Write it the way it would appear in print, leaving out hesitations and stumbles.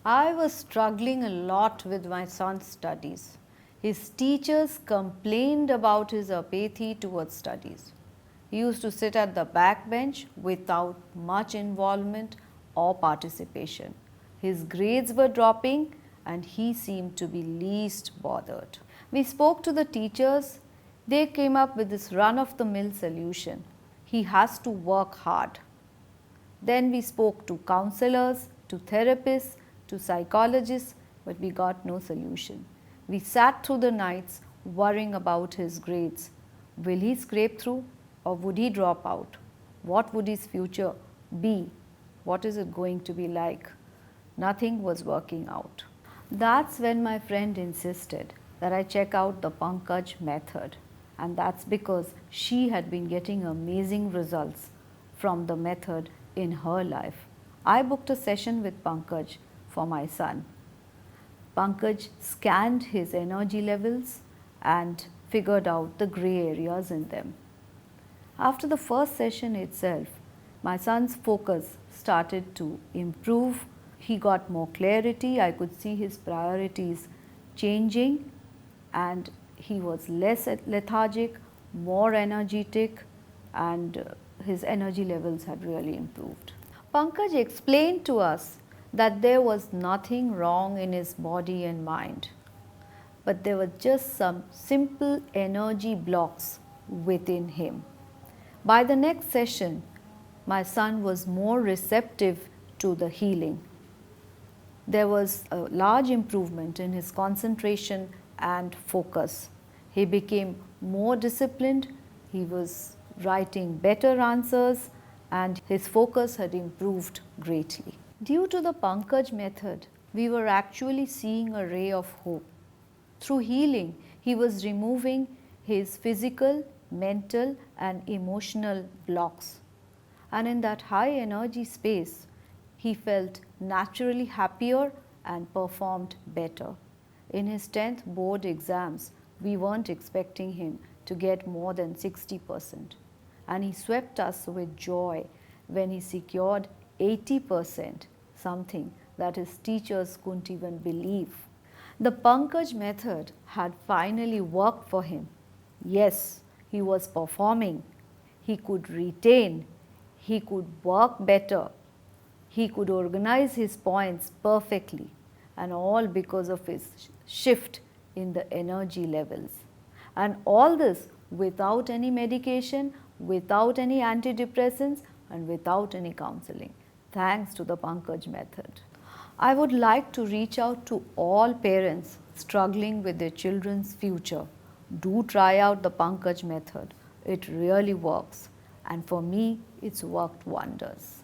I was struggling a lot with my son's studies. His teachers complained about his apathy towards studies. He used to sit at the back bench without much involvement or participation. His grades were dropping and he seemed to be least bothered. We spoke to the teachers. They came up with this run-of-the-mill solution. He has to work hard. Then we spoke to counsellors, to therapists, to psychologists, but we got no solution. We sat through the nights worrying about his grades. Will he scrape through or would he drop out? What would his future be? What is it going to be like? Nothing was working out. That's when my friend insisted that I check out the Pankaj Method, and that's because she had been getting amazing results from the method in her life. I booked a session with Pankaj for my son. Pankaj scanned his energy levels and figured out the grey areas in them. After the first session itself, my son's focus started to improve. He got more clarity. I could see his priorities changing and he was less lethargic, more energetic, and his energy levels had really improved. Pankaj explained to us that there was nothing wrong in his body and mind, but there were just some simple energy blocks within him. By the next session, my son was more receptive to the healing. There was a large improvement in his concentration and focus. He became more disciplined, he was writing better answers, and his focus had improved greatly. Due to the Pankaj method, we were actually seeing a ray of hope. Through healing, he was removing his physical, mental, and emotional blocks. And in that high energy space, he felt naturally happier and performed better. In his 10th board exams, we weren't expecting him to get more than 60%. And he swept us with joy when he secured 80%, something that his teachers couldn't even believe. The Pankaj method had finally worked for him. Yes, he was performing. He could retain. He could work better. He could organize his points perfectly, and all because of his shift in the energy levels. And all this without any medication, without any antidepressants, and without any counseling, thanks to the Pankaj method. I would like to reach out to all parents struggling with their children's future. Do try out the Pankaj method. It really works. And for me, it's worked wonders.